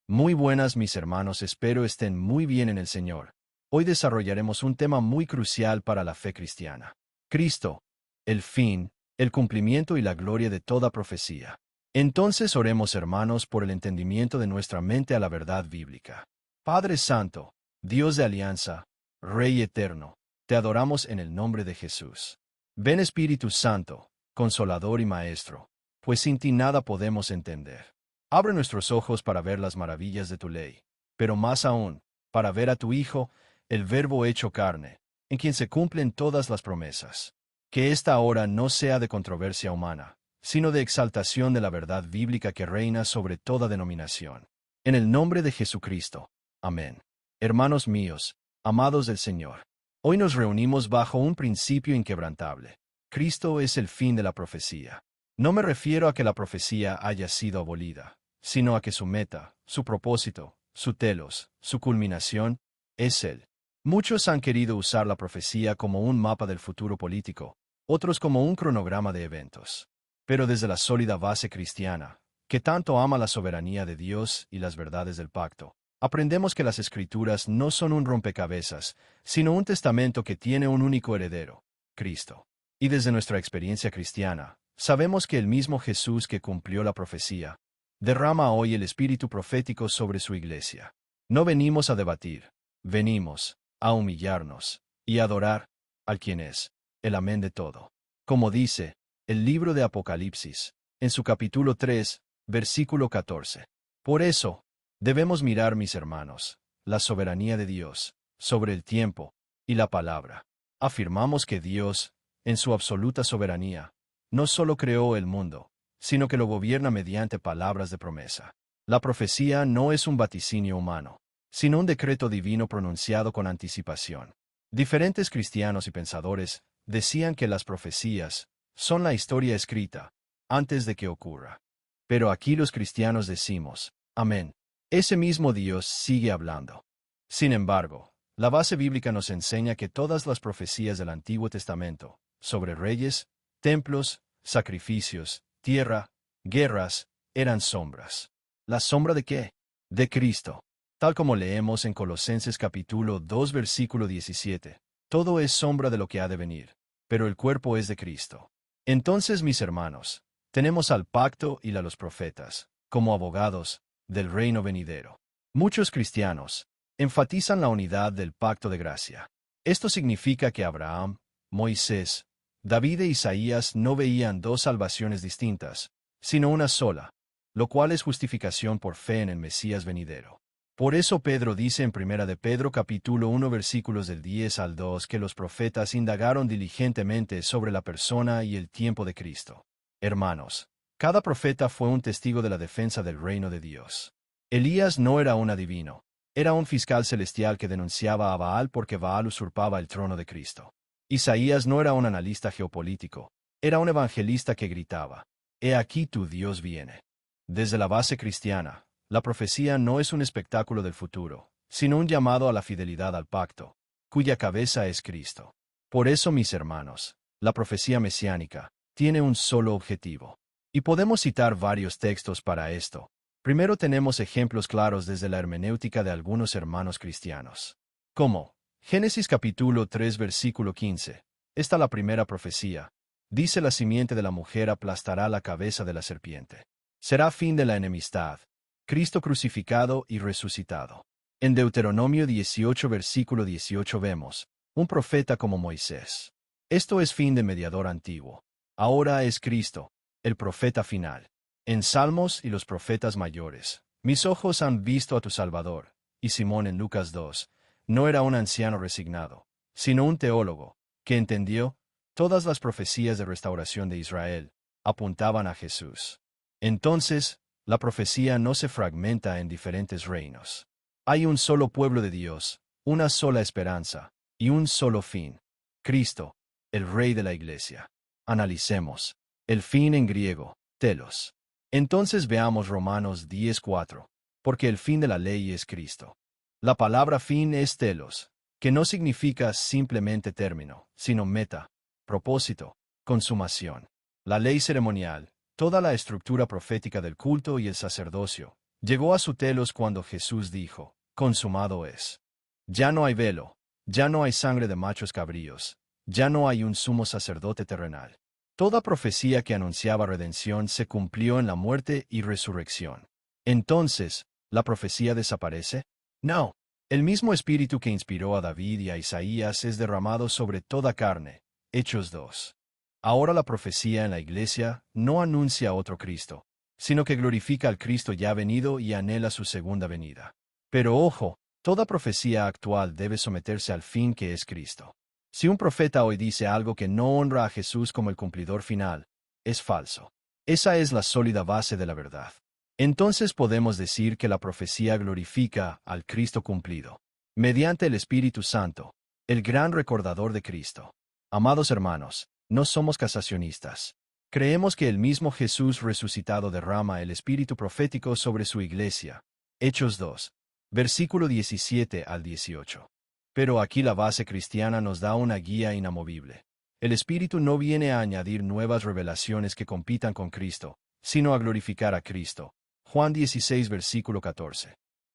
Muy buenas mis hermanos, espero estén muy bien en el Señor. Hoy desarrollaremos un tema muy crucial para la fe cristiana. Cristo, el fin, el cumplimiento y la gloria de toda profecía. Entonces oremos hermanos por el entendimiento de nuestra mente a la verdad bíblica. Padre Santo, Dios de alianza, Rey eterno, te adoramos en el nombre de Jesús. Ven Espíritu Santo, Consolador y Maestro, pues sin ti nada podemos entender. Abre nuestros ojos para ver las maravillas de tu ley, pero más aún, para ver a tu Hijo, el Verbo hecho carne, en quien se cumplen todas las promesas. Que esta hora no sea de controversia humana, sino de exaltación de la verdad bíblica que reina sobre toda denominación. En el nombre de Jesucristo. Amén. Hermanos míos, amados del Señor, hoy nos reunimos bajo un principio inquebrantable. Cristo es el fin de la profecía. No me refiero a que la profecía haya sido abolida, sino a que su meta, su propósito, su telos, su culminación, es Él. Muchos han querido usar la profecía como un mapa del futuro político, otros como un cronograma de eventos. Pero desde la sólida base cristiana, que tanto ama la soberanía de Dios y las verdades del pacto, aprendemos que las Escrituras no son un rompecabezas, sino un testamento que tiene un único heredero, Cristo. Y desde nuestra experiencia cristiana, sabemos que el mismo Jesús que cumplió la profecía, derrama hoy el espíritu profético sobre su iglesia. No venimos a debatir, venimos a humillarnos y adorar al quien es el amén de todo. Como dice el libro de Apocalipsis, en su capítulo 3, versículo 14. Por eso, debemos mirar, mis hermanos, la soberanía de Dios sobre el tiempo y la palabra. Afirmamos que Dios, en su absoluta soberanía, no solo creó el mundo, sino que lo gobierna mediante palabras de promesa. La profecía no es un vaticinio humano, sino un decreto divino pronunciado con anticipación. Diferentes cristianos y pensadores decían que las profecías son la historia escrita antes de que ocurra. Pero aquí los cristianos decimos, amén. Ese mismo Dios sigue hablando. Sin embargo, la base bíblica nos enseña que todas las profecías del Antiguo Testamento, sobre reyes, templos, sacrificios, tierra, guerras, eran sombras. ¿La sombra de qué? De Cristo. Tal como leemos en Colosenses capítulo 2 versículo 17. Todo es sombra de lo que ha de venir, pero el cuerpo es de Cristo. Entonces, mis hermanos, tenemos al pacto y a los profetas, como abogados del reino venidero. Muchos cristianos enfatizan la unidad del pacto de gracia. Esto significa que Abraham, Moisés, David e Isaías no veían dos salvaciones distintas, sino una sola, lo cual es justificación por fe en el Mesías venidero. Por eso Pedro dice en 1 de Pedro capítulo 1 versículos del 10 al 2 que los profetas indagaron diligentemente sobre la persona y el tiempo de Cristo. Hermanos, cada profeta fue un testigo de la defensa del reino de Dios. Elías no era un adivino, era un fiscal celestial que denunciaba a Baal porque Baal usurpaba el trono de Cristo. Isaías no era un analista geopolítico, era un evangelista que gritaba, «He aquí tu Dios viene». Desde la base cristiana, la profecía no es un espectáculo del futuro, sino un llamado a la fidelidad al pacto, cuya cabeza es Cristo. Por eso, mis hermanos, la profecía mesiánica tiene un solo objetivo. Y podemos citar varios textos para esto. Primero tenemos ejemplos claros desde la hermenéutica de algunos hermanos cristianos. Como Génesis capítulo 3 versículo 15. Esta la primera profecía. Dice la simiente de la mujer aplastará la cabeza de la serpiente. Será fin de la enemistad. Cristo crucificado y resucitado. En Deuteronomio 18 versículo 18 vemos, un profeta como Moisés. Esto es fin de mediador antiguo. Ahora es Cristo, el profeta final. En Salmos y los profetas mayores, mis ojos han visto a tu Salvador. Y Simón en Lucas 2, no era un anciano resignado, sino un teólogo, que entendió, todas las profecías de restauración de Israel apuntaban a Jesús. Entonces, la profecía no se fragmenta en diferentes reinos. Hay un solo pueblo de Dios, una sola esperanza, y un solo fin. Cristo, el Rey de la Iglesia. Analicemos. El fin en griego, telos. Entonces veamos Romanos 10:4. Porque el fin de la ley es Cristo. La palabra fin es telos, que no significa simplemente término, sino meta, propósito, consumación. La ley ceremonial, toda la estructura profética del culto y el sacerdocio, Llegó a su telos cuando Jesús dijo, consumado es. Ya no hay velo, ya no hay sangre de machos cabríos, ya no hay un sumo sacerdote terrenal. Toda profecía que anunciaba redención se cumplió en la muerte y resurrección. Entonces, ¿la profecía desaparece? No. El mismo espíritu que inspiró a David y a Isaías es derramado sobre toda carne. Hechos 2. Ahora la profecía en la iglesia no anuncia otro Cristo, sino que glorifica al Cristo ya venido y anhela su segunda venida. Pero ojo, toda profecía actual debe someterse al fin que es Cristo. Si un profeta hoy dice algo que no honra a Jesús como el cumplidor final, es falso. Esa es la sólida base de la verdad. Entonces podemos decir que la profecía glorifica al Cristo cumplido, mediante el Espíritu Santo, el gran recordador de Cristo. Amados hermanos, no somos casacionistas. Creemos que el mismo Jesús resucitado derrama el Espíritu profético sobre su iglesia. Hechos 2. Versículo 17 al 18. Pero aquí la base cristiana nos da una guía inamovible. El Espíritu no viene a añadir nuevas revelaciones que compitan con Cristo, sino a glorificar a Cristo. Juan 16, versículo 14.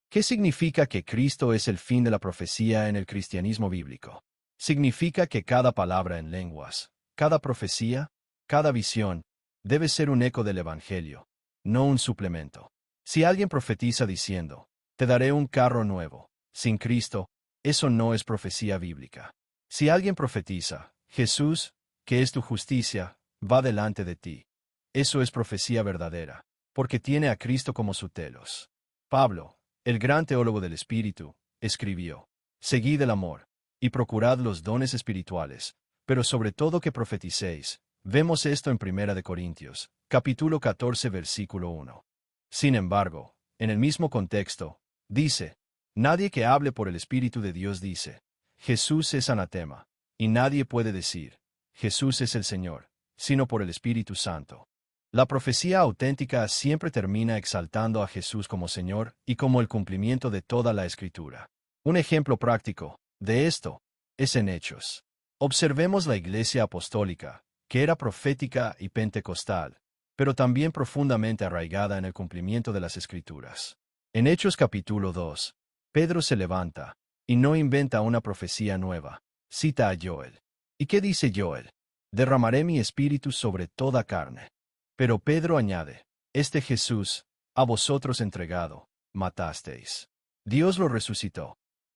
¿Qué significa que Cristo es el fin de la profecía en el cristianismo bíblico? Significa que cada palabra en lenguas, cada profecía, cada visión, debe ser un eco del Evangelio, no un suplemento. Si alguien profetiza diciendo, te daré un carro nuevo, sin Cristo, eso no es profecía bíblica. Si alguien profetiza, Jesús, que es tu justicia, va delante de ti, eso es profecía verdadera, porque tiene a Cristo como su telos. Pablo, el gran teólogo del Espíritu, escribió, seguid el amor, y procurad los dones espirituales, pero sobre todo que profeticéis. Vemos esto en 1 Corintios, capítulo 14, versículo 1. Sin embargo, en el mismo contexto, dice, nadie que hable por el Espíritu de Dios dice, Jesús es anatema, y nadie puede decir, Jesús es el Señor, sino por el Espíritu Santo. La profecía auténtica siempre termina exaltando a Jesús como Señor y como el cumplimiento de toda la Escritura. Un ejemplo práctico de esto es en Hechos. Observemos la Iglesia apostólica, que era profética y pentecostal, pero también profundamente arraigada en el cumplimiento de las Escrituras. En Hechos capítulo 2, Pedro se levanta y no inventa una profecía nueva. Cita a Joel. ¿Y qué dice Joel? Derramaré mi espíritu sobre toda carne. Pero Pedro añade, este Jesús, a vosotros entregado, matasteis. Dios lo resucitó.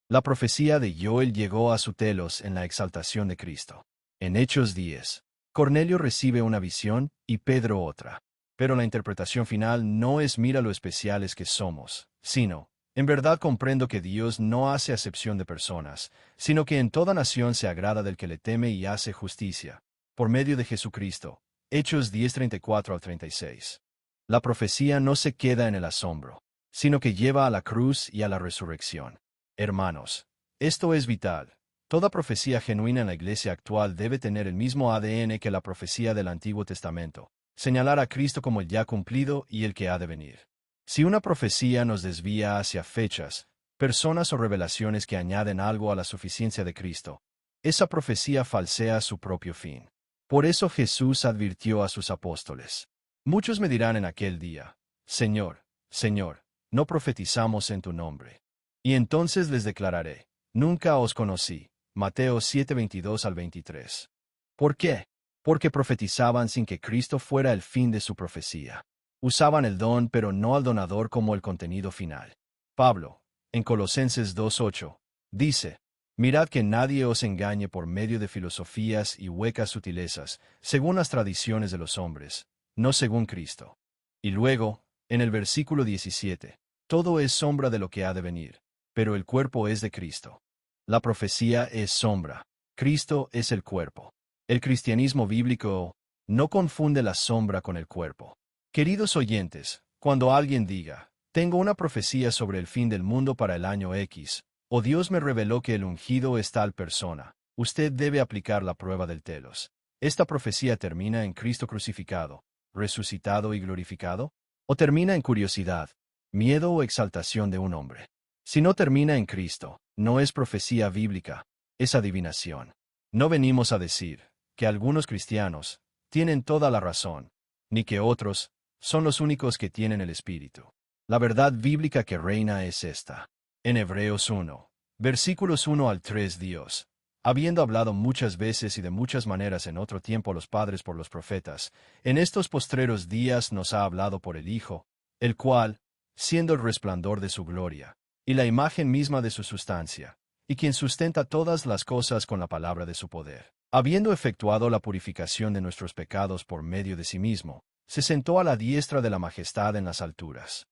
La profecía de Joel llegó a su telos en la exaltación de Cristo. En Hechos 10, Cornelio recibe una visión y Pedro otra. Pero la interpretación final no es mira lo especiales que somos, sino, en verdad comprendo que Dios no hace acepción de personas, sino que en toda nación se agrada del que le teme y hace justicia, por medio de Jesucristo. Hechos 10:34 al 36. La profecía no se queda en el asombro, sino que lleva a la cruz y a la resurrección. Hermanos, esto es vital. Toda profecía genuina en la iglesia actual debe tener el mismo ADN que la profecía del Antiguo Testamento, señalar a Cristo como el ya cumplido y el que ha de venir. Si una profecía nos desvía hacia fechas, personas o revelaciones que añaden algo a la suficiencia de Cristo, esa profecía falsea su propio fin. Por eso Jesús advirtió a sus apóstoles. Muchos me dirán en aquel día, Señor, Señor, no profetizamos en tu nombre. Y entonces les declararé, nunca os conocí. Mateo 7:22 al 23. ¿Por qué? Porque profetizaban sin que Cristo fuera el fin de su profecía. Usaban el don pero no al donador como el contenido final. Pablo, en Colosenses 2:8, dice, mirad que nadie os engañe por medio de filosofías y huecas sutilezas, según las tradiciones de los hombres, no según Cristo. Y luego, en el versículo 17, todo es sombra de lo que ha de venir, pero el cuerpo es de Cristo. La profecía es sombra, Cristo es el cuerpo. El cristianismo bíblico no confunde la sombra con el cuerpo. Queridos oyentes, cuando alguien diga, tengo una profecía sobre el fin del mundo para el año X, o Dios me reveló que el ungido es tal persona, usted debe aplicar la prueba del telos. ¿Esta profecía termina en Cristo crucificado, resucitado y glorificado? ¿O termina en curiosidad, miedo o exaltación de un hombre? Si no termina en Cristo, no es profecía bíblica, es adivinación. No venimos a decir que algunos cristianos tienen toda la razón, ni que otros son los únicos que tienen el Espíritu. La verdad bíblica que reina es esta. En Hebreos 1, versículos 1 al 3 Dios, habiendo hablado muchas veces y de muchas maneras en otro tiempo a los padres por los profetas, en estos postreros días nos ha hablado por el Hijo, el cual, siendo el resplandor de su gloria, y la imagen misma de su sustancia, y quien sustenta todas las cosas con la palabra de su poder, habiendo efectuado la purificación de nuestros pecados por medio de sí mismo, se sentó a la diestra de la majestad en las alturas.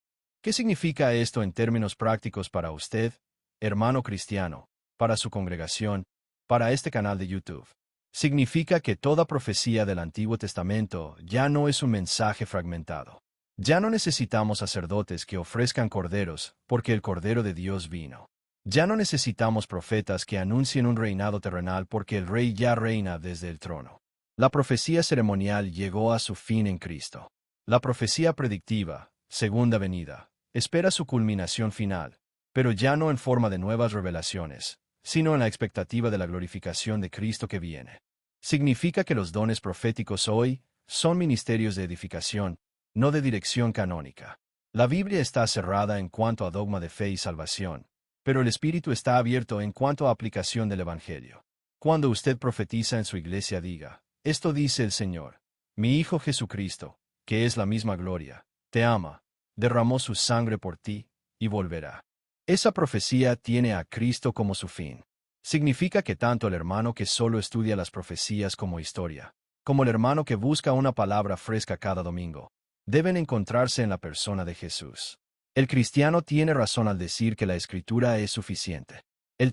¿Qué significa esto en términos prácticos para usted, hermano cristiano, para su congregación, para este canal de YouTube? Significa que toda profecía del Antiguo Testamento ya no es un mensaje fragmentado. Ya no necesitamos sacerdotes que ofrezcan corderos, porque el Cordero de Dios vino. Ya no necesitamos profetas que anuncien un reinado terrenal porque el Rey ya reina desde el trono. La profecía ceremonial llegó a su fin en Cristo. La profecía predictiva, segunda venida, espera su culminación final, pero ya no en forma de nuevas revelaciones, sino en la expectativa de la glorificación de Cristo que viene. Significa que los dones proféticos hoy son ministerios de edificación, no de dirección canónica. La Biblia está cerrada en cuanto a dogma de fe y salvación, pero el Espíritu está abierto en cuanto a aplicación del Evangelio. Cuando usted profetiza en su iglesia diga, esto dice el Señor, mi Hijo Jesucristo, que es la misma gloria, te ama, derramó su sangre por ti, y volverá. Esa profecía tiene a Cristo como su fin. Significa que tanto el hermano que solo estudia las profecías como historia, como el hermano que busca una palabra fresca cada domingo, deben encontrarse en la persona de Jesús. El cristiano tiene razón al decir que la Escritura es suficiente.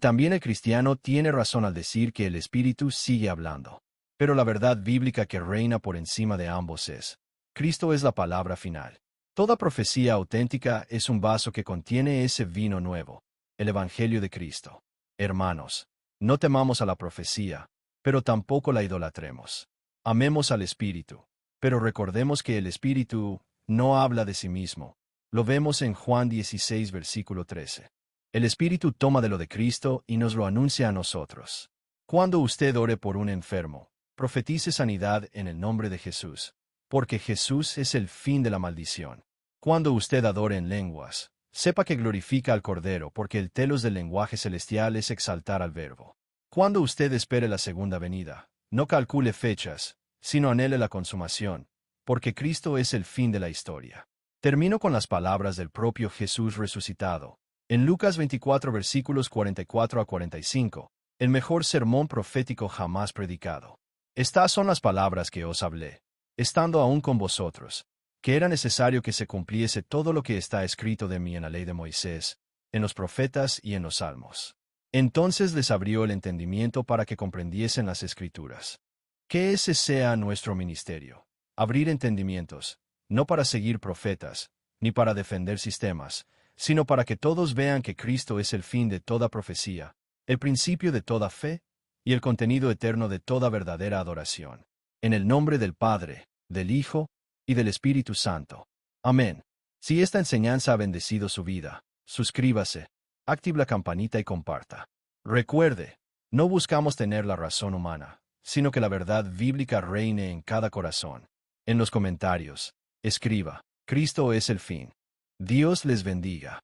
También el cristiano tiene razón al decir que el Espíritu sigue hablando. Pero la verdad bíblica que reina por encima de ambos es, Cristo es la palabra final. Toda profecía auténtica es un vaso que contiene ese vino nuevo, el Evangelio de Cristo. Hermanos, no temamos a la profecía, pero tampoco la idolatremos. Amemos al Espíritu, pero recordemos que el Espíritu no habla de sí mismo. Lo vemos en Juan 16, versículo 13. El Espíritu toma de lo de Cristo y nos lo anuncia a nosotros. Cuando usted ore por un enfermo, profetice sanidad en el nombre de Jesús, porque Jesús es el fin de la maldición. Cuando usted adore en lenguas, sepa que glorifica al Cordero, porque el telos del lenguaje celestial es exaltar al Verbo. Cuando usted espere la segunda venida, no calcule fechas, sino anhele la consumación, porque Cristo es el fin de la historia. Termino con las palabras del propio Jesús resucitado. En Lucas 24 versículos 44 a 45, el mejor sermón profético jamás predicado. Estas son las palabras que os hablé, estando aún con vosotros, que era necesario que se cumpliese todo lo que está escrito de mí en la ley de Moisés, en los profetas y en los salmos. Entonces les abrió el entendimiento para que comprendiesen las Escrituras. Que ese sea nuestro ministerio, abrir entendimientos, no para seguir profetas, ni para defender sistemas, sino para que todos vean que Cristo es el fin de toda profecía, el principio de toda fe, y el contenido eterno de toda verdadera adoración. En el nombre del Padre, del Hijo, y del Espíritu Santo. Amén. Si esta enseñanza ha bendecido su vida, suscríbase, active la campanita y comparta. Recuerde, no buscamos tener la razón humana, sino que la verdad bíblica reine en cada corazón. En los comentarios, escriba, Cristo es el fin. Dios les bendiga.